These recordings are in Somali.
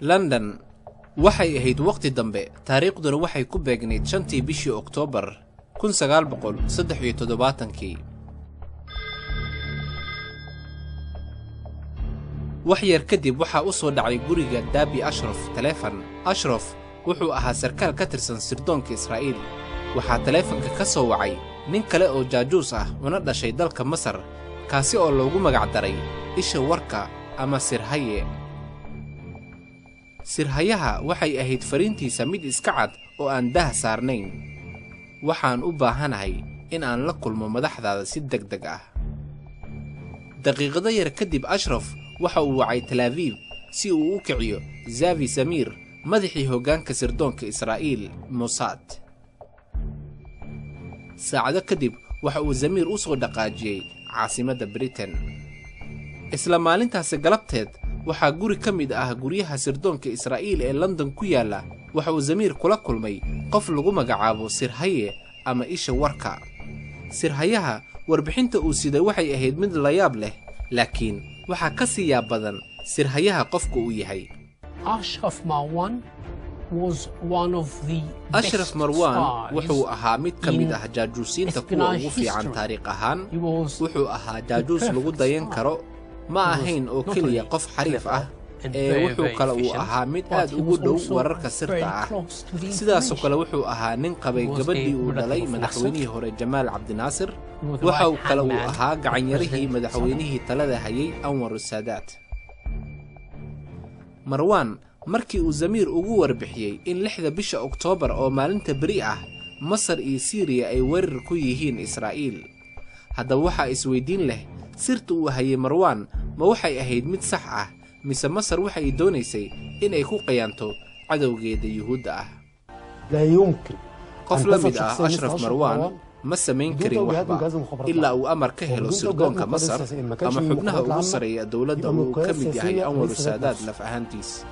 لندن waxay ahayd waqti dambe taariikhduna waxay ku beegnayd 5tii bishii Oktoobar 1973 wax yar kadib waxa uu soo dhacay guriga Dabi Ashraf taleefan. Ashraf wuxuu ahaa sarkaal ka tirsan sirdoonka Israa'iil. waxaa taleefanka ka soo wacay nin kale oo jaajuus ah una dhashay dalka Masar kaasi oo loogu magac daray isha warka ama Sirhaye. Sirhayaha waxay ahayd fariintiisa mid iska cad oo aan dah saarnayn. waxaan u baahanahay in aan la kulmo madaxdaada si degdeg ah. daqiiqado yar kadib Ashraf waxa uu wacay Tel Aviv si uu u kiciyo Zavi Samir madaxii hoggaanka sirdoonka Israa'iil Mossad. saacado kadib waxa uu Zamir u soo dhaqaajiyay caasimadda Britain. isla maalintaas galabteed waxaa guri ka mid ah guryaha sirdoonka Israa'iil ee London ku yaala waxa uu Zamir kula kulmay qof lagu magacaabo Sirhaye ama isha warka. Sirhayaha warbixinta uu siday waxay ahayd mid la yaab leh, laakiin waxa ka sii yaab badan Sirhayaha qofka uu yahay. Ashraf Marwan was one of the Ashraf Marwan wuxuu ahaa mid ka mid ah jaajuusiinta kuwa ugu fiican taariikh ahaan. wuxuu ahaa jaajuus lagu dayan karo, ma ahayn oo keliya qof xariif ah ee wuxuu kale uu ahaa mid aad ugu dhow wararka sirta ah. sidaasoo kale wuxuu ahaa nin qabay gabadhii uu dhalay madaxweynihii hore Jamaal Cabdinaasir. waxa uu kale uu ahaa gacanyarihii madaxweynihii talada hayay Anwar Saadaat. Marwan markii uu Zamir ugu warbixiyay in 6da bisha Oktoobar oo maalinta bari ah Masar iyo Syria ay weerar ku yihiin Israa'iil. haddaba waxa isweydiin leh sirta uu hayay Marwan ma waxay ahayd mid sax ah mise Masar waxay doonaysay in ay ku qayanto cadowgeeda Yuhuudda ah. qof la mid ah Ashraf Marwan ma samayn karin waxba ilaa uu amar ka helo sirdoonka Masar ama xubnaha ugu sareeya dawladda uu ka mid yahay Anwar Saadaat laf ahaantiis.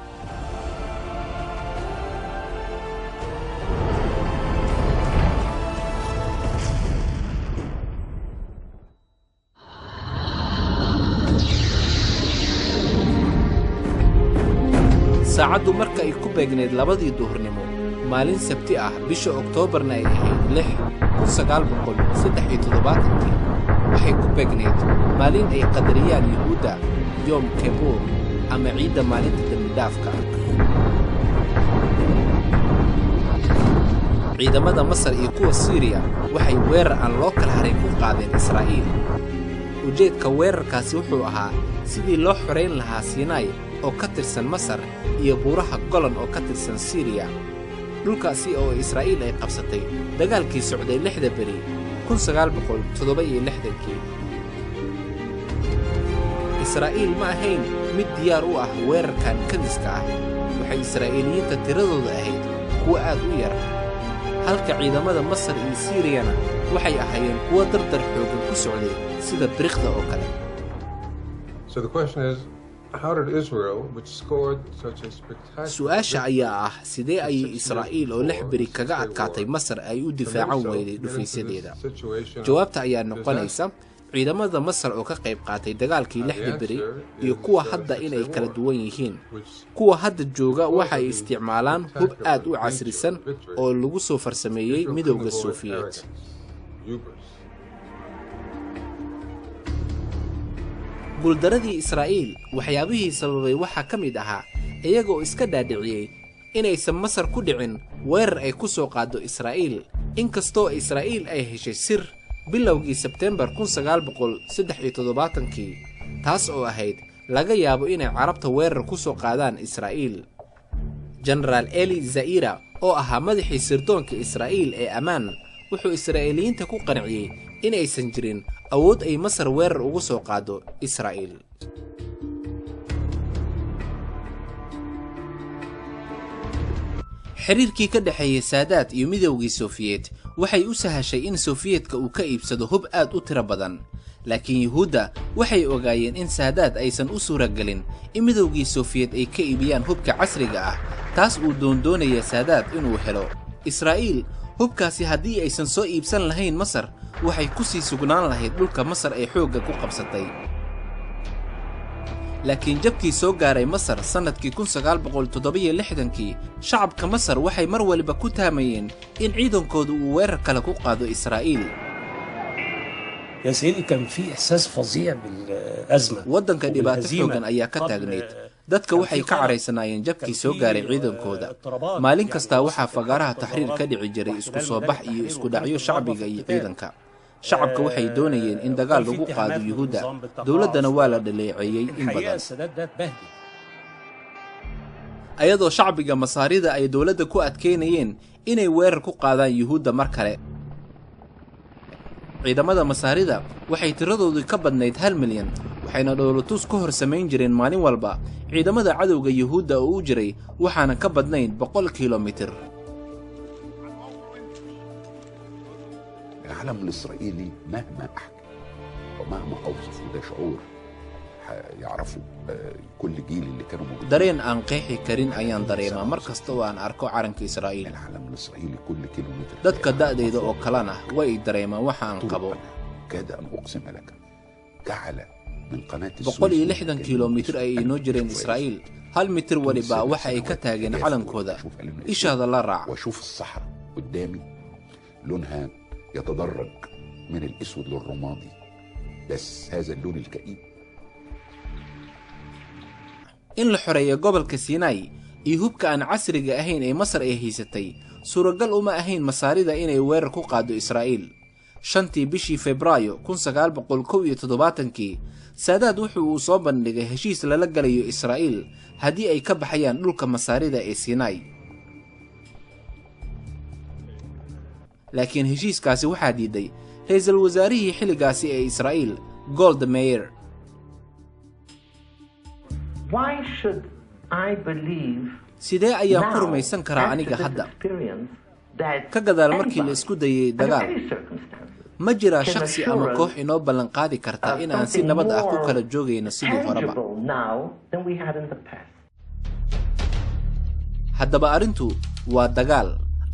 saacadu marka ay ku beegneed 2dii duhurnimo maalin Sabti ah bisha Oktoobarna ay ahayd 1973 waxay ku beegneed maalin ay qadariyaan Yuhuudda Yom Kippur ama ciidda maalinta dambidaafka. ciidamada Masar iyo kuwa Syria waxay weerar aan loo kala harin ku qaadeen Israa'iil. ujeedka weerarkaasi wuxuu ahaa sidii loo xoreyn lahaa Sinai oo ka tirsan Masar iyo buuraha Golan oo ka tirsan Syria. dhulkaasi oo Israa'iil ay qabsatay dagaalkii socday 6da bari 1967. Israa'iil ma ahayn mid diyaar u ah weerarkan kadiska ah. waxay Israa'iiliyiinta tiradooda ahayd kuwa aad u yar, halka ciidamada Masar iyo Syriana waxay ahaayeen kuwa dardar xoogan ku socday sida biriqda oo kale. So the question is, how did Israel, which scored such a spectacular... su'aasha ayaa ah sidee ayay Israa'iil oo 6 bari kaga adkaatay Masar ay u difaacan weyday dhufaysadeeda. jawaabta ayaa noqonaysa ciidamada Masar oo ka qayb qaatay dagaalkii 6 bari iyo kuwa hadda inay kala duwan yihiin. kuwa hadda jooga waxay isticmaalaan hub aad u casrisan oo lagu soo farsameeyay midowga Soviet. guuldaradii Israa'iil waxyaabihii sababay waxa ka mid ahaa iyagoo iska dhaadhiciyay inaysan Masar ku dhicin weerar ay ku soo qaado Israa'iil. inkastoo Israa'iil ay heshay sir bilowgii Sebtembar 1973 taas oo ahayd laga yaabo inay Carabta weerar ku soo qaadaan Israa'iil. General Eli Zaira oo ahaa madaxii sirdoonka Israa'iil ee Ammaan wuxuu Israa'iiliyiinta ku qanciyay inaysan jirin awood ay Masar weerar ugu soo qaado Israa'iil. xiriirkii ka dhaxeeyay Saadaat iyo midowgii Soviet waxay u sahashay in Sovietka uu ka iibsado hub aad u tiro badan, laakiin Yuhuudda waxay ogaayeen in Saadaat aysan u suuragelin in midowgii Soviet ay ka iibiyaan hubka casriga ah taas uu doonaya Saadaat inuu helo. Israa'iil hubkaasi haddii aysan soo iibsan lahayn Masar waxay ku sii sugnaan lahayd dhulka Masar ay xoogga ku qabsatay. laakiin jabkii soo gaaray Masar sanadkii 1967 shacabka Masar waxay mar waliba ku taamayeen in ciidankoodu uu weerar kale ku qaado Israa'iil. يا سيدي كان في إحساس فظيع بالأزمة. waddanka dhibaato xoogan ayaa ka taagneyd. dadka waxay ka caraysanaayeen jabkii soo gaaray ciidankooda. maalin kasta waxaa fagaaraha taxriir ka dhici jiray isku soo bax iyo isku dhacyo shacbiga iyo ciidanka. shacabka waxay doonayeen in dagaal lagu qaado Yuhuudda. dawladdana waa la dhaleeceeyay in badan. ayadoo shacbiga Masaarida ay dawladda ku adkeynayeen inay weerar ku qaadaan Yuhuudda mar kale. ciidamada Masaarida waxay tiradoodu ka badnayd 1 milyan waxayna dowlatus ku hor samayn jireen maalin walba ciidamada cadowga Yuhuudda oo u jiray waxaana ka badnayd 100 kiiloomitir. العالم الإسرائيلي مهما أحكي ومهما أوصف وده شعور يعرفوا كل جيل اللي كانوا موجودين. dareen aan qeexi karin ayaan dareemaa mar kasta oo aan arko calanka Israa'iil. العالم الإسرائيلي كل كيلومتر dadka da'dayda oo kalena way dareemaan waxa aan qabo. كاد أن أقسم لك جعل من قناة 160 kiiloomitir ay inoo jireen Israa'iil. 1 mitir waliba waxa ay ka taageen calankooda. ishaada la raac. وشوف الصحراء قدامي لونها يتدرج من الأسود للرمادي بس هذا اللون الكئيب. in la xoreeyo gobolka Sinai iyo hubka aan casriga ahayn ee Masar ay haysatay suuragal uma ahayn Masaarida inay weerar ku qaado Israa'iil. 5tii bishii Febraayo 1971 Saadaad wuxuu soo bandhigay heshiis lala galayo Israa'iil haddii ay ka baxayaan dhulka Masaarida ee Sinai. laakiin heshiiskaasi waxaa diiday ra'iisul wasaarihii xilligaasi ee Israa'iil Golda Meir. sidee ayaan ku rumaysan karaa aniga hadda ka gadaal markii la isku dayay dagaal ma jiraa shakhsi ama koox inoo ballan qaadi karta in aan si nabad ah ku kala joogayno sidii horeba. haddaba arrintu waa dagaal.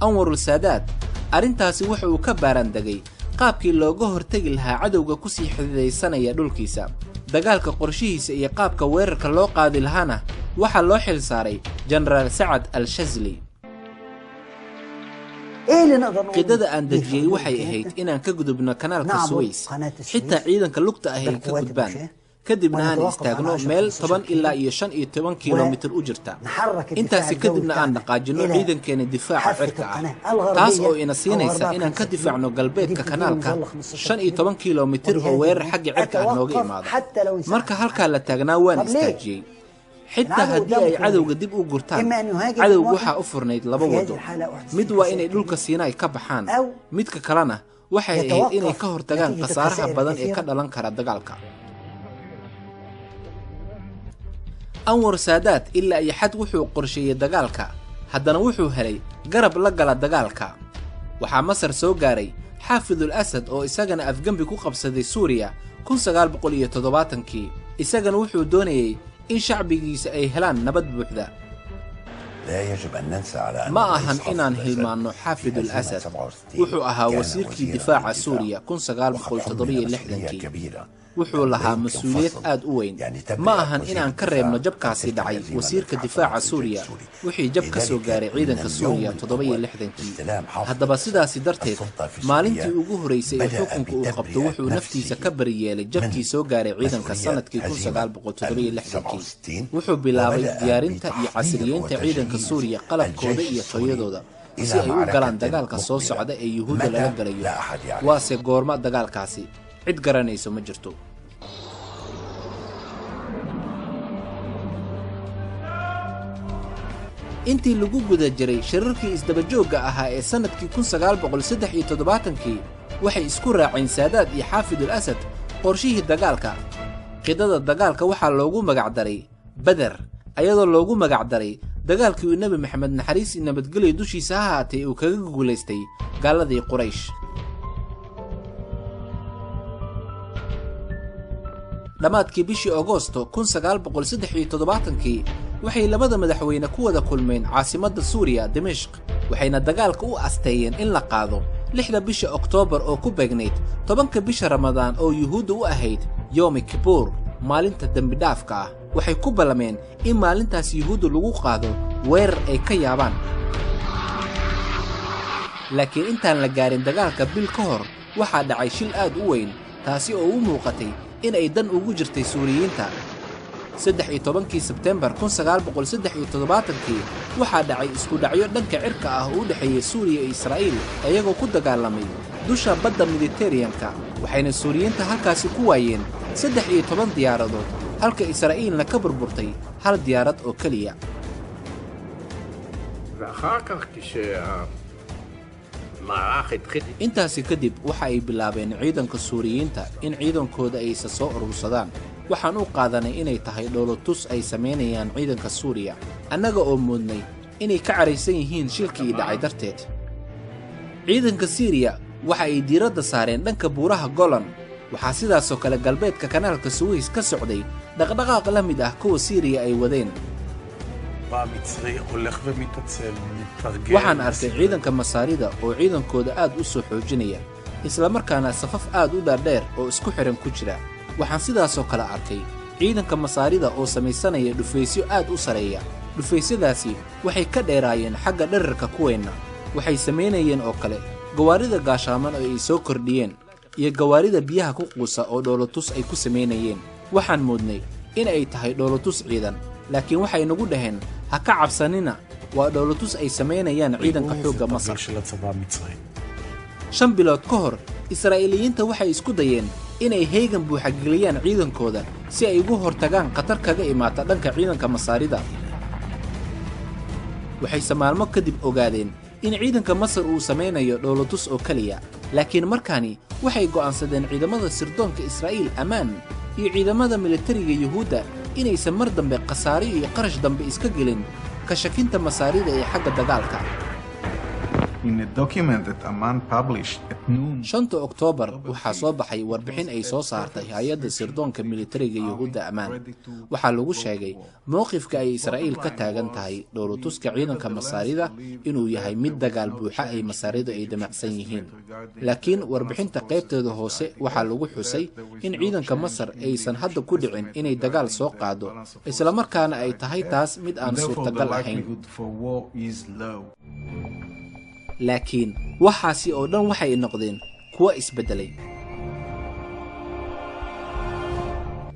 Anwarul Saadaad arrintaasi waxa uu ka baarandegay qaabkii looga hortagi lahaa cadowga ku sii xididaysanaya dhulkiisa. dagaalka qorshihiisa iyo qaabka weerarka loo qaadi lahaana waxaa loo xil saaray Generaal Saad al-Shazli. qidada aan dejiyay waxay ahayd inaan ka gudubno kanaalka Suways xitaa ciidanka lugta ah ay ka gudbaan kadibna aan istaagno meel 10 ilaa 15 kiiloomitir u jirta. intaasi kadibna aan dhaqaajino ciidankeena difaaca cirka ah taas oo ina siinaysa inaan ka difaacno galbeedka kanaalka 15 kiiloomitir oo weerar xagga cirka ah nooga imaado. marka halkaa la taagnaa waan istaajiyay. xitaa haddii ay cadowga dib u gurtaan cadowga waxaa u furnayd 2 wado. mid waa inay dhulka Sinai ka baxaan, midka kalena waxay ahayd inay ka hortagaan khasaaraha badan ee ka dhalan kara dagaalka. Anwar Saadaad ilaa iyo xad wuxuu qorsheeyay dagaalka haddana wuxuu helay garab la gala dagaalka. waxaa Masar soo gaaray Xaafid al-Asad oo isagana afgambi ku qabsaday Suuriya 1970. isagana wuxuu doonayay in shacbigiisa ay helaan nabad buuxda. ma ahan inaan hilmaanno Xaafid al-Asad wuxuu ahaa wasiirkii difaaca Suuriya 1967. wuxuu lahaa mas'uuliyad aad u weyn. ma ahan inaan ka reebno jabkaasi dhacay wasiirka difaaca Suuriya wixii jab ka soo gaaray ciidanka Suuriya 67. haddaba sidaasi darteed maalintii ugu horeysay ee xukunka uu qabto wuxuu naftiisa ka bariyeelay jabkii soo gaaray ciidanka sanadkii 1967. wuxuu bilaabay diyaarinta iyo casriyeynta ciidanka Suuriya qalabkooda iyo tayadooda si ay u galaan dagaalka soo socda ee Yuhuudda laga galayo. waase goorma dagaalkaasi cid garanayso ma jirto. intii lagu guda jiray shirarkii isdabajooga ahaa ee sanadkii 1973 waxay isku raaceen Saadaad iyo Xaafid al-Asad qorshihii dagaalka. qidada dagaalka waxaa loogu magac daray Badr ayadoo loogu magac daray dagaalkii uu Nabi Maxamed naxariis iyo nabadgelyo dushiisa ha ahaatay uu kaga guuleystay gaaladii Quraysh. dhamaadkii bishii Agoosto 1973 waxay labada madaxweyne ku wada kulmeen caasimadda Suuriya Dimashq waxayna dagaalka u asteeyeen in la qaado 6 bisha Oktoobar oo ku beegnayd 10 bisha Ramadaan oo Yuhuudda u ahayd Yom Kippur maalinta dambi dhaafka ah. waxay ku ballameen in maalintaas yuhuudda lagu qaado weerar ay ka yaabaan. laakiin intaan la gaarin dagaalka bil ka hor waxaa dhacay shil aad u weyn, taasi oo u muuqatay in ay dan ugu jirtay Suuriyiinta. 13 Sebtembar 1973 waxaa dhacay isku dhacyo dhanka cirka ah oo u dhaxeeyay Suuriya iyo Israa'iil iyagoo ku dagaalamay dusha badda Mediterranean-ka, waxayna Suuriyiinta halkaasi ku waayeen 13 diyaaradood halka Israa'iilna ka burburtay hal diyaarad oo kaliya. intaasi kadib waxa ay bilaabeen ciidanka Suuriyiinta in ciidankooda ay isa soo urursadaan. waxaan u qaadanay inay tahay dhoolotus ay sameynayaan ciidanka Suuriya, annaga oo moodnay inay ka caraysan yihiin shilkii dhacay darteed. ciidanka Syria waxa ay diiradda saareen dhanka buuraha Golan. waxaa sidaasoo kale galbeedka kanaalka Suez ka socday dhaqdhaqaaq la mid ah kuwa Syria ay wadeen. waxaan arkay ciidanka Masaarida oo ciidankooda aad u soo xoojinaya, isla markaana safaf aad u dhaadheer oo isku xiran ku jira. waxaan sidaasoo kale arkay ciidanka Masaarida oo samaysanaya dhufaysyo aad u sareeya. dhufaysyadaasi waxay ka dheeraayeen xagga dhererka kuweenna. waxay samaynayeen oo kale gawaarida gaashaaman oo ay soo kordhiyeen iyo gawaarida biyaha ku quusa oo dhoolotus ay ku samaynayeen. waxaan moodnay in ay tahay dhoolotus ciidan, laakiin waxay nagu dhaheen ha ka cabsanina, waa dhoolotus ay samaynayaan ciidanka xoogga Masar. 5 bilood ka hor Israa'iiliyiinta waxay isku dayeen inay heegan buuxa geliyaan ciidankooda si ay ugu hortagaan khatar kaga imaata dhanka ciidanka Masaarida. waxay maalmo kadib ogaadeen in ciidanka Masar uu samaynayo dhoolotus oo kaliya, laakiin markaani waxay go'aansadeen ciidamada sirdoonka Israa'iil ammaan iyo ciidamada militariga Yuhuudda inaysan mar dambe khasaare iyo qarash dambe iska gelin ka shakinta Masaarida ee xagga dagaalka. In a document that Amman published at noon, 5 Oktoobar waxaa soo baxay warbixin ay soo saartay hay'adda sirdoonka militariga Yuhuudda Ammaan. waxaa lagu sheegay mowqifka ay Israa'iil ka taagan tahay dhoolotuska ciidanka Masaarida inuu yahay mid dagaal buuxa ay Masaarida ay damacsan yihiin. laakiin warbixinta qaybteeda hoose waxaa lagu xusay in ciidanka Masar aysan hadda ku dhicin inay dagaal soo qaado, isla markaana ay tahay taas mid aan suurtagal ahayn. laakiin waxaasi oo dhan waxay noqdeen kuwa isbedelay.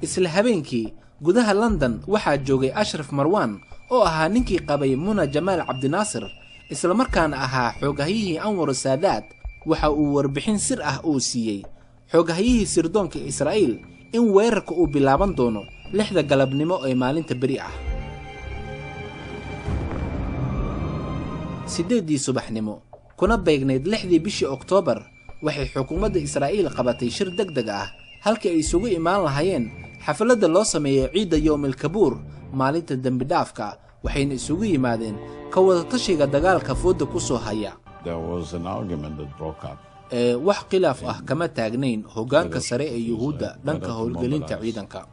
isla habeenkii gudaha London waxaa joogay Ashraf Marwan oo ahaa ninkii qabay Muna Jamaal Cabdinaasir, isla markaana ahaa xoogahayihii Anwar Saadaat. waxa uu warbixin sir ah uu siiyey xoogahayihii sirdoonka Israa'iil in weerarka uu bilaaban doono 6 galabnimo ee maalinta beri ah. 8 subaxnimo kuna beegnayd 6 bishii Oktoobar waxay xukuumadda Israa'iil qabatay shir degdeg ah halkii ay isugu imaan lahaayeen xafladda loo sameeyay ciidda Yom el-Kippur, maalinta dambi dhaafka. waxayna isugu yimaadeen ka wada tashiga dagaalka fooda ku soo haya. wax khilaaf ah kama taagnayn hoggaanka sare ee Yuhuudda dhanka howlgelinta ciidanka.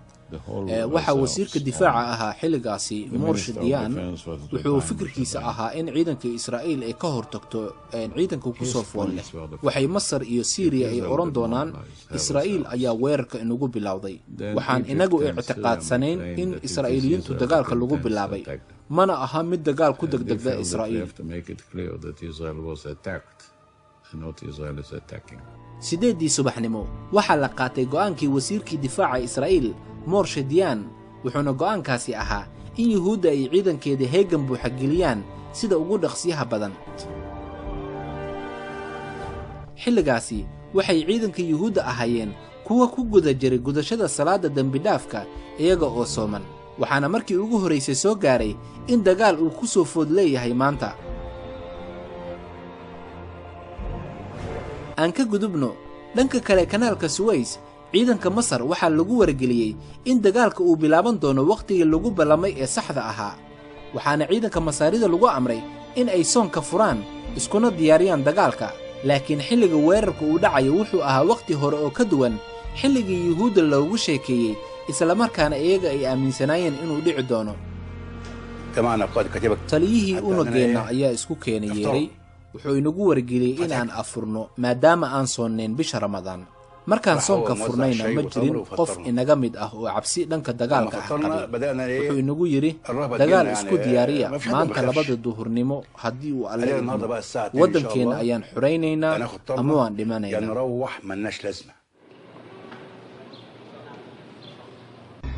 waxa wasiirka difaaca ahaa xilligaasi Moshe Dayan wuxuu fikirkiisa ahaa in ciidanka Israa'iil ay ka hortagto ciidanka ku soo fool leh. waxay Masar iyo Syria ay oran doonaan Israa'iil ayaa weerarka inagu bilowday. waxaan inagu ictiqaadsanayn in Israa'iiliyiintu dagaalka lagu bilaabay, mana aha mid dagaal ku degdegda Israa'iil. 8 subaxnimo waxaa la qaatay go'aankii wasiirkii difaaca Israa'iil Moshe Dayan, wuxuuna go'aankaasi ahaa in Yuhuudda ay ciidankeeda heegan buuxa geliyaan sida ugu dhaqsiyaha badan. xilligaasi waxay ciidanka Yuhuudda ahaayeen kuwa ku guda jiray gudashada salaada dambi dhaafka iyaga oo sooman, waxaana markii ugu horeysay soo gaaray in dagaal uu ku soo food leeyahay maanta. aan ka gudubno dhanka kale kanaalka Suez. ciidanka Masar waxaa lagu wargeliyey in dagaalka uu bilaaban doono waqtigii lagu ballamay ee saxda ahaa, waxaana ciidanka Masaarida lagu amray in ay soonka furaan iskuna diyaariyaan dagaalka. laakiin xilliga weerarka uu dhacayo wuxuu ahaa waqti hore oo ka duwan xilligii Yuhuudda loogu sheekeeyey, isla markaana iyaga ay aaminsanaayeen inuu dhici doono. taliyihii unugeenna ayaa isku keenay yeeray, wuxuu inagu wargeliyey in aan afurno maadaama aan soonnayn bisha Ramadaan. markaan soonka furnayna ma jirin qof inaga mid ah oo cabsi dhanka dagaalka ah qabay wuxuu inagu yidhi dagaal isku diyaariya maanta 2 duhurnimo haddii uu alle waddankeena ayaan xuraynaynaa ama waan dhimanaynaa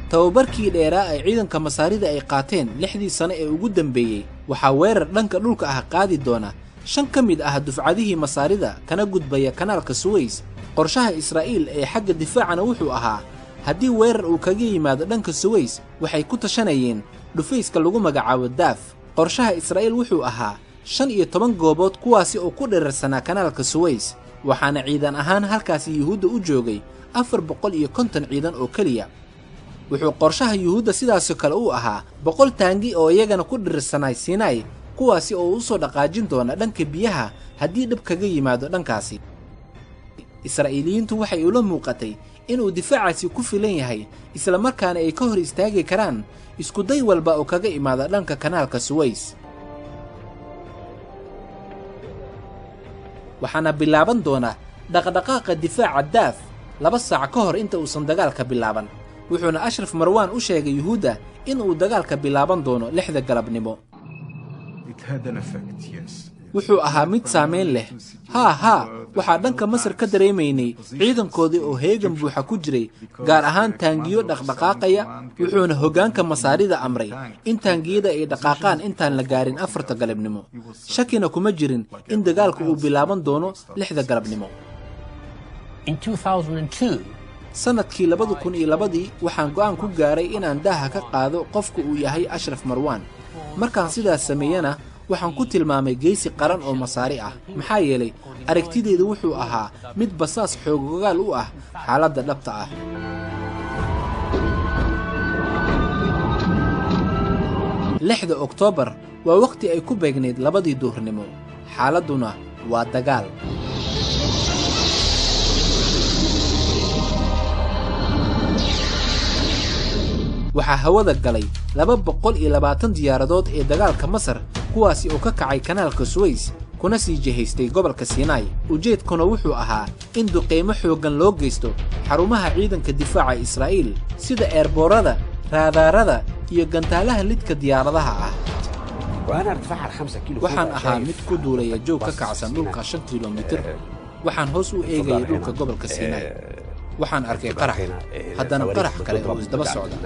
tababarkii dheeraa ay ciidanka masaarida ay qaateen 6dii sano ee ugu dambeeyay waxaa weerar dhanka dhulka ah qaadi doona 5 ka mid ah dufcadihii masaarida kana gudbaya kanaalka Suez. qorshaha Israa'iil ee xagga difaacana wuxuu ahaa haddii weerar uu kaga yimaado dhanka Suez waxay ku tashanayeen dhufayska lagu magacaabo Daaf. qorshaha Israa'iil wuxuu ahaa 15 goobood kuwaasi oo ku dheerarsanaa kanaalka Suez, waxaana ciidan ahaan halkaasi Yuhuudda u joogay 450 ciidan oo kaliya. wuxuu qorshaha Yuhuudda sidaas kale u ahaa 100 taangi oo iyagana ku dheerarsanay Sinai, kuwaasi oo u soo dhaqaajin doona dhanka biyaha haddii dhib kaga yimaado dhankaasi. Israa'iiliyiintu waxay ula muuqatay inuu difaacaasi ku filan yahay isla markaana ay ka hor istaagi karaan isku day walba oo kaga imaada dhanka kanaalka Suez. waxaana bilaaban doona dhaqdhaqaaqa difaaca Daaf 2 saac ka hor inta uusan dagaalka bilaaban. wuxuuna Ashraf Marwan u sheegay Yuhuudda in uu dagaalka bilaaban doono 6 galabnimo. wuxuu ahaa mid saameyn leh. waxaa dhanka Masar ka dareemaynay ciidankoodii oo heegan buuxa ku jiray, gaar ahaan taangiyo dhaqdhaqaaqaya. wuxuuna hoggaanka masaarida amray in taangiyada ay dhaqaaqaan intaan la gaarin 4 galabnimo. shakina kuma jirin in dagaalku uu bilaaban doono 6 galabnimo. sanadkii 2002 waxaan go'aan ku gaaray inaan daaha ka qaado qofka uu yahay Ashraf Marwan. markaan sidaas sameeyana waxaan ku tilmaamay geesi qaran oo masaari ah, maxaa yeelay aragtideedu wuxuu ahaa mid basaas xoogogaal u ah xaaladda dhabta ah. lixda Oktoobar waa waqti ay ku beegnayd 2 duhurnimo. xaaladduna waa dagaal. waxaa hawada galay 220 diyaaradood ee dagaalka Masar, kuwaasi oo ka kacay kanaalka Suez kuna sii jihaystay gobolka Sinai. ujeedkuna wuxuu ahaa in duqeymo xooggan loo geysto xarumaha ciidanka difaaca Israa'iil sida eerboorada, raadaarada iyo gantaalaha lidka diyaaradaha ah. waxaan ahaa mid ku duulaya joog ka kacsan dhulka 5 kiiloomitir. waxaan hoos u eegayay dhulka gobolka Sinai. waxaan arkay qarax, haddana qarax kale oo isdaba socda.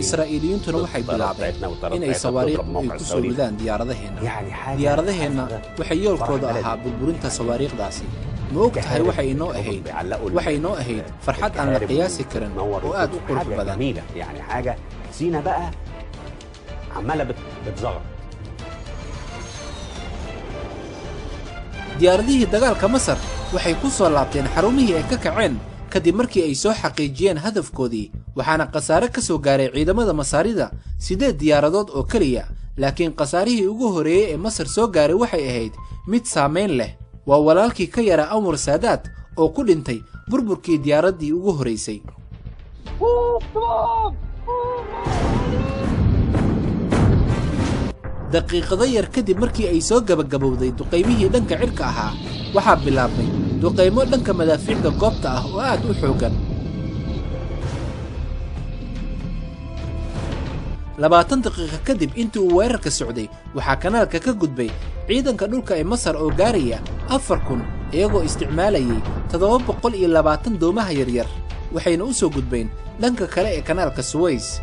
Israa'iiliyiintuna waxay bilaabeen inay sawaariikh ay ku soo ridaan diyaaradaheenna waxay yoolkooda ahaa burburinta sawaariikhdaasi. ma og tahay waxay inoo ahayd farxad aan la qiyaasi karin oo aad u qurux badan. diyaaradihii dagaalka Masar waxay ku soo laabteen xarumihii ay ka kaceen kadib markii ay soo xaqiijiyeen hadafkoodii. waxaana khasaare ka soo gaaray ciidamada masaarida 8 diyaaradood oo kaliya, laakiin khasaarihii ugu horeeyay ee Masar soo gaaray waxay ahayd mid saameyn leh. waa walaalkii ka yara Anwar Saadaat oo ku dhintay burburkii diyaaraddii ugu horeysay. daqiiqado yar kadib markii ay soo gabagabowday duqeymihii dhanka cirka ahaa, waxaa bilaabmay duqeymo dhanka madaafiicda goobta ah oo aad u xooggan. 20 daqiiqo kadib intii uu weerarka socday, waxaa kanaalka ka gudbay ciidanka dhulka ee Masar oo gaaraya 4000 iyagoo isticmaalayay 720 doomaha yaryar, waxayna u soo gudbeen dhanka kale ee kanaalka Suez.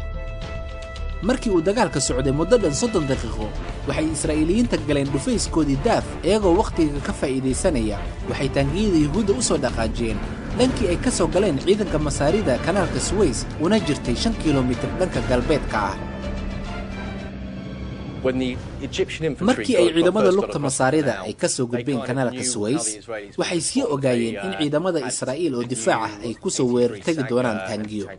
markii uu dagaalka socday muddo dhan 30 daqiiqo, waxay Israa'iiliyiinta galeen dhufayskoodii Daaf iyagoo waqtiga ka faa'iideysanaya. waxay taangiyada Yuhuudda u soo dhaqaajiyeen dhankii ay ka soo galeen ciidanka masaarida kanaalka Suez, una jirtay 5 kiiloomitir dhanka galbeedka ah. markii ay ciidamada lugta masaarida ay ka soo gudbeen kanaalka Suez, waxay sii ogaayeen in ciidamada Israa'iil oo difaac ah ay ku soo weerartagi doonaan taangiyo.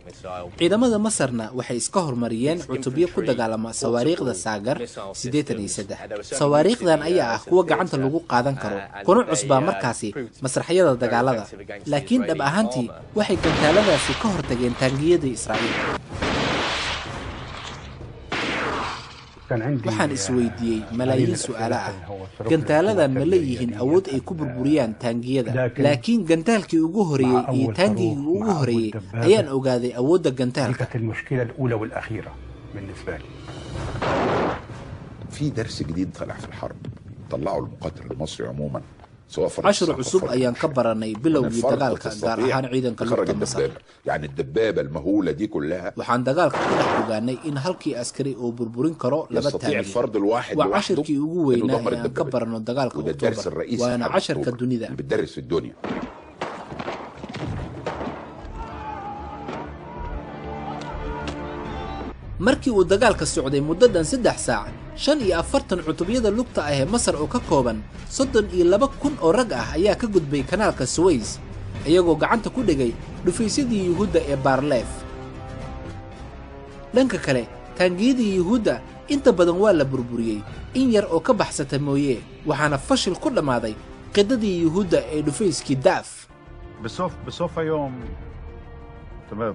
ciidamada Masarna waxay iska hormariyeen cutubyo ku dagaalama sawaariikhda Saagar 83. sawaariikhdan ayaa ah kuwa gacanta lagu qaadan karo, kuna cusbaa markaasi masraxyada dagaalada, laakiin dhab ahaantii waxay gantaaladaasi ka hortageen taangiyada Israa'iil. waxaan isweydiiyey malaayiin su'aalo ah. gantaaladan ma leeyihiin awood ay ku burburiyaan taangiyada, laakiin gantaalkii ugu horeeyey iyo taangigii ugu horeeyey ayaan ogaaday awoodda gantaalka. في درس جديد طلع في الحرب طلعوا المقاتل المصري عموما سواء عشر عصوب أيام كبرني بلوغي دقالك قار أحان عيدا كلمة مصر. يعني الدبابة المهولة دي كلها وحان دقالك كلها بغاني إن هلكي أسكري أو بربورين كرو يستطيع الفرد الواحد وعشر كي أقوينا أيام كبرنا دقالك وده الدرس الرئيسي وأنا عشر كالدنيا اللي بتدرس في الدنيا. markii uu dagaalka socday muddadan 3 saac 45 cutubiyada lugta ah ee Masar oo ka kooban 32,000 oo rag ah ayaa ka gudbay kanaalka Suez iyagoo gacanta ku dhigay dhufaysadii Yuhuudda ee Barlev. dhanka kale taangiyadii Yuhuudda inta badan waa la burburiyey in yar oo ka baxsata mooyee, waxaana fashil ku dhamaaday qidadii Yuhuudda ee dhufayskii Daaf.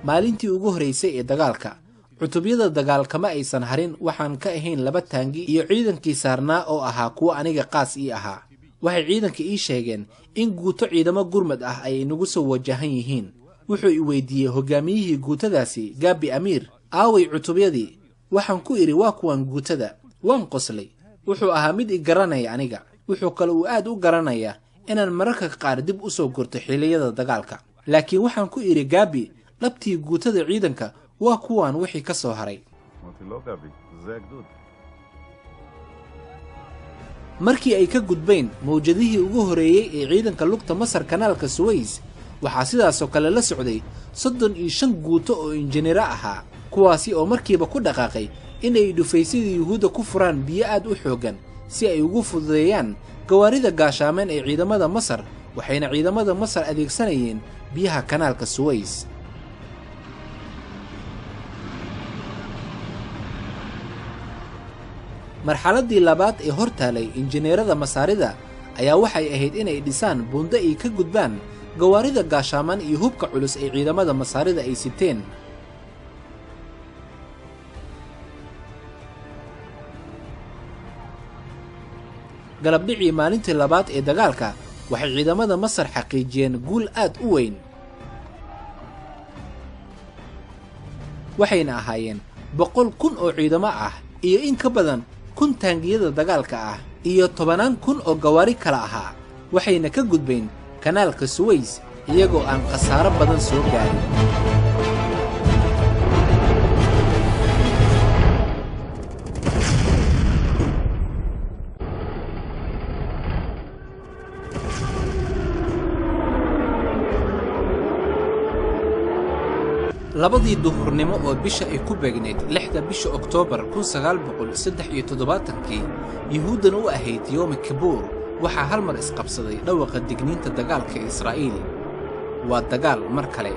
maalintii ugu horeysay ee dagaalka cutubiyada dagaal kama aysan harin waxaan ka ahayn 2 taangi iyo ciidankii saarnaa oo ahaa kuwa aniga qaas ii ahaa. waxay ciidanka ii sheegeen in guuto ciidamo gurmad ah ay inagu soo wajahan yihiin. wuxuu i weydiiyey hogaamiyihii guutadaasi Gabi Amir, aaway cutubiyadii? waxaan ku iri waa kuwan guutada. waan qoslay. wuxuu ahaa mid i garanaya aniga. wuxuu kale uu aad u garanaya inaan mararka qaar dib u soo gurto xiliyada dagaalka. laakiin waxaan ku iri Gabi, dhabtii guutada ciidanka waa kuwan wixii ka soo haray. markii ay ka gudbeen mawjadihii ugu horeeyay ee ciidanka lugta Masar kanaalka Suez, waxaa sidaas oo kale la socday 35 guuto oo injineer ahaa, kuwaasi oo markiiba ku dhaqaaqay inay dhufaysadii Yuhuudda ku furaan biyo aad u xoogan si ay ugu fududeeyaan gawaarida gaashaameen ee ciidamada Masar. waxayna ciidamada Masar adeegsanayeen biyaha kanaalka Suez. marxaladii labaad ee hortaalay injineerada Masaarida ayaa waxay ahayd inay dhisaan buundo ay ka gudbaan gawaarida gaashaaman iyo hubka culus ee ciidamada Masaarida ay siteen. galabdhicii maalintii labaad ee dagaalka waxay ciidamada Masar xaqiijiyeen guul aad u weyn. waxayna ahaayeen 100,000 oo ciidamo ah iyo in ka badan 1,000 taangiyada dagaalka ah iyo 10,000 oo gawaari kala ahaa. waxayna ka gudbeen kanaalka Suez iyagoo aan khasaaro badan soo gaarin. labadii duhurnimo oo bisha ay ku beegneed 6 bisha Oktoobar 1973 Yuhuuddan u ahayd Yom Kippur, waxaa hal mar isqabsaday dhawaqa digniinta dagaalka Israa'iil. waa dagaal mar kale.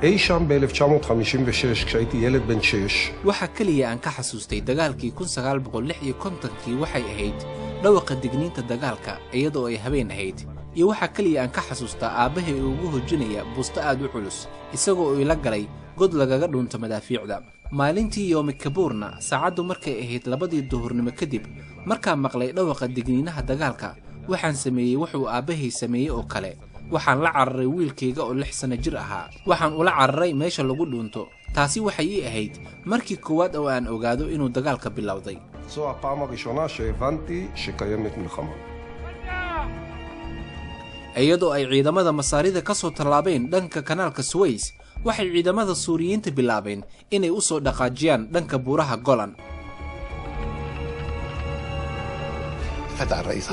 אי שם ב-1956 כשהייתי ילד בן 6. waxa kaliya aan ka xasuustay dagaalkii 1956 waxay ahayd dhawaqa digniinta dagaalka iyadoo ay habeen ahayd. iyo waxa kaliya aan ka xasuustaa aabahay ugu hojinaya busto aad u culus isagoo ila galay god lagaga dhunto madaafiicda. maalintii Yom Kippurna saacadu markay ahayd 2 duhurnimo kadib markaan maqlay dhawaqa digniinaha dagaalka, waxaan sameeyay wuxuu aabahay sameeyay oo kale. waxaan la cararay wiilkayga oo 6 sano jir ahaa. waxaan ula cararay meesha lagu dhunto. taasi waxay ii ahayd markii koowaad oo aan ogaado inuu dagaalka bilowday. זו הפעם הראשונה שהבנתי שקיימת מלחמה. iyadoo ay ciidamada Masaarida ka soo tallaabeen dhanka kanaalka Suez, waxay ciidamada Suuriyiinta bilaabeen inay u soo dhaqaajiyaan dhanka buuraha Golan.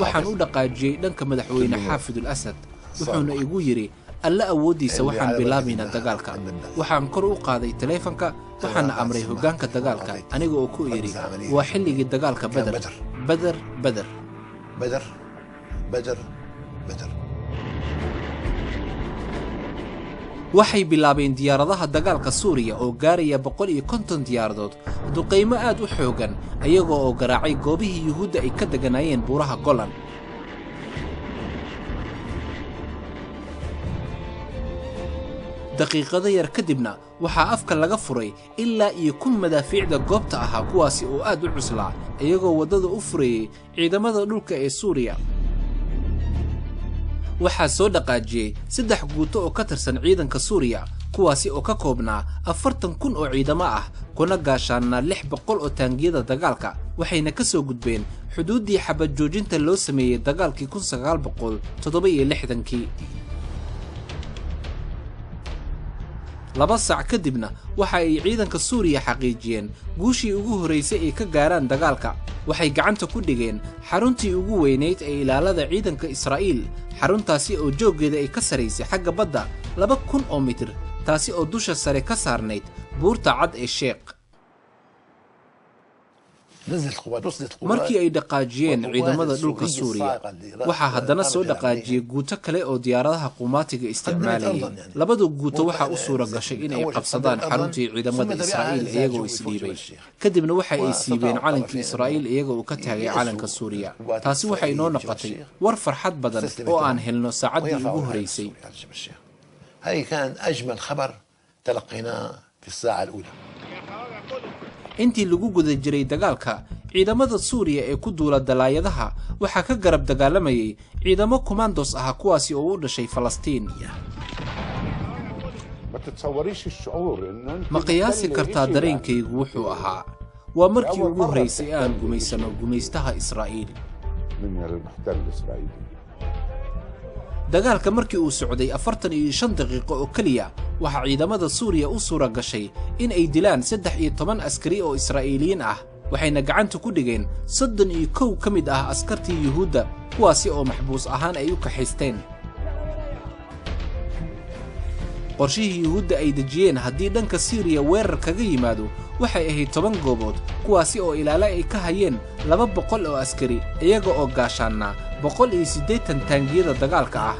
waxaan u dhaqaajiyay dhanka madaxweyne Xaafid al-Asad, wuxuuna igu yiri alla awoodiisa waxaan bilaabaynaa dagaalka. waxaan kor u qaaday taleefanka, waxaana amray hoggaanka dagaalka aniga oo ku iri waa xilligii dagaalka Badr. Badr Badr Badr Badr Badr. waxay bilaabeen diyaaradaha dagaalka Suuriya oo gaaraya 150 diyaaradood duqeymo aad u xoogan ayagoo oo garaacay goobihii Yuhuudda ay ka deganaayeen buuraha Golan. daqiiqado yar kadibna waxaa afka laga furay ilaa iyo 1000 madaafiicda goobta ahaa kuwaasi oo aad u cuslaa iyagoo waddada u furayay ciidamada dhulka ee Suuriya. waxaa soo dhaqaajiyay 3 guuto oo ka tirsan ciidanka Suuriya kuwaasi oo ka koobnaa 40,000 oo ciidamo ah kuna gaashaana 600 oo taangiyada dagaalka waxayna ka soo gudbeen xuduudii xabad joojinta loo sameeyay dagaalkii 1967. 2 saac kadibna waxa ay ciidanka Suuriya xaqiijiyeen guushii ugu horeysay ay ka gaaraan dagaalka. waxay gacanta ku dhigeen xaruntii ugu weynayd ee ilaalada ciidanka Israa'iil, xaruntaasi oo jooggeeda ay ka saraysay xagga badda 2,000 oo mitir, taasi oo dusha sare ka saarnayd buurta cad ee Sheekh. markii ay dhaqaajiyeen ciidamada dhulka Suuriya waxaa haddana soo dhaqaajiyay guuto kale oo diyaaradaha qumaatiga isticmaalayay. labada guuto waxaa u suura gashay in ay qabsadaan xaruntii ciidamada Israa'iil iyagoo isdhiibay, kadibna waxa ay siibeen calankii Israa'iil iyagoo ka taagay calanka Suuriya. taasi waxay noo noqotay war farxad badan oo aan helno saacaddii ugu horeysay. هاي كان أجمل خبر تلقيناه في الساعة الأولى. intii lagu guda jiray dagaalka ciidamada Suuriya ee ku duula dalaayadaha waxa ka garab dagaalamayay ciidamo commandos ah kuwaasi oo u dhashay Falastiin. ma qiyaasi kartaa dareenkaygu wuxuu ahaa waa markii ugu horeysay aan gumaysano gumaystaha Israa'iil. dagaalka markii uu socday 45 daqiiqo oo kaliya waxa ciidamada Suuriya u suura gashay in ay dilaan 13 askari oo Israa'iiliyiin ah waxayna gacanta ku dhigeen 31 ka mid ah askartii Yuhuudda kuwaasi oo maxbuus ahaan ay u kaxaysteen. qorshihii Yuhuudda ay dejiyeen haddii dhanka Suuriya weerar kaga yimaado waxay ahayd 10 goobood kuwaasi oo ilaala ay ka hayeen 200 oo askari iyaga oo gaashaana 180 taangiyada dagaalka ah.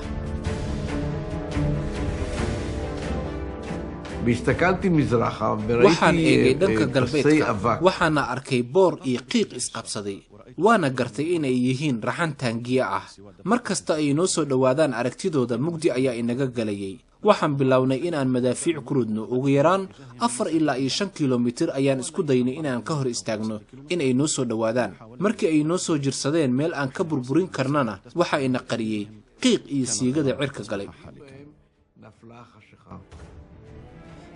waxaan eegay dhanka galbeedka waxaana arkay boor iyo qiiq isqabsaday waana gartay inay yihiin raxan taangiya ah. mar kasta ay noo soo dhowaadaan aragtidooda mugdi ayaa inaga galayay. waxaan bilownay inaan madaafiic ku ridno ugu yaraan 4 ilaa 5 kiiloomitir ayaan isku daynay inaan ka hor istaagno inay noo soo dhowaadaan. markii ay noo soo jirsadeen meel aan ka burburin karnana waxa ina qariyay qiiq iyo siigada cirka galay.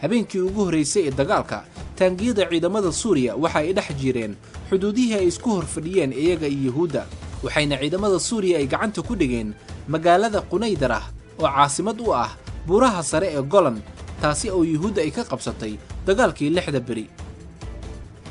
habeenkii ugu horeysay ee dagaalka taangiyada ciidamada Suuriya waxa ay dhex jireen xuduudihii ay isku horfadhiyeen iyaga iyo Yuhuudda waxayna ciidamada Suuriya ay gacanta ku dhigeen magaalada Qunaydarah oo caasimad u ah buuraha sare ee Golan, taasi oo Yuhuudda ay ka qabsatay dagaalkii 6 beri.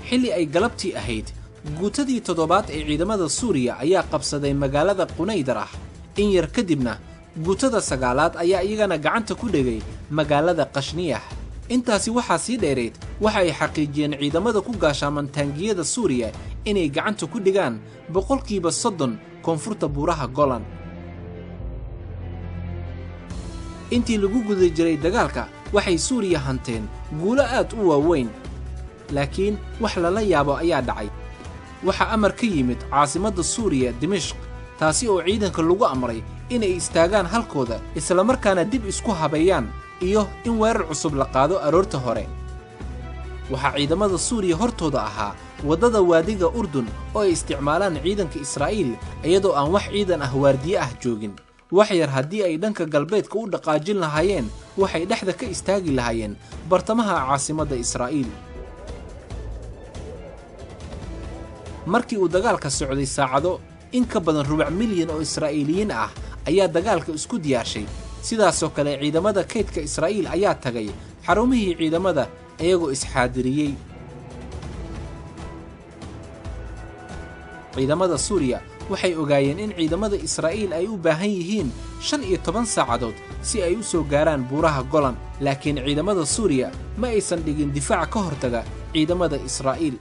xilli ay galabtii ahayd guutadii 7aad ee ciidamada Suuriya ayaa qabsaday magaalada Qunaydarah. in yar kadibna guutada 9aad ayaa iyagana gacanta ku dhigay magaalada Qashniyah. intaasi waxaa sii dheereed waxa ay xaqiijiyeen ciidamada ku gaashaaman taangiyada Suuriya inay gacanta ku dhigaan 30% koonfurta buuraha Golan. intii lagu guda jiray dagaalka waxay Suuriya hanteen guulo aad u waaweyn, laakiin wax lala yaabo ayaa dhacay. waxa amar ka yimid caasimadda Suuriya Dimashq, taasi oo ciidanka lagu amray inay istaagaan halkooda isla markaana dib isku habeeyaan iyo in weerar cusub la qaado aroorta hore. waxa ciidamada Suuriya hortooda ahaa wadada waadiga Urdun oo ay isticmaalaan ciidanka Israa'iil iyadoo aan wax ciidan ah waardiye ah joogin. wax yar haddii ay dhanka galbeedka u dhaqaajin lahaayeen waxay dhexda ka istaagi lahaayeen bartamaha caasimadda Israa'iil. markii uu dagaalka socday saacado in ka badan 4 milyan oo Israa'iiliyiin ah ayaa dagaalka isku diyaarshay. sidaasoo kale ciidamada kaydka Israa'iil ayaa tagay xarumihii ciidamada iyagoo isxaadiriyay. ciidamada Suuriya waxay ogaayeen in ciidamada Israa'iil ay u baahan yihiin 15 saacadood si ay u soo gaaraan buuraha Golan, laakiin ciidamada Suuriya ma aysan dhigin difaac ka hortaga ciidamada Israa'iil.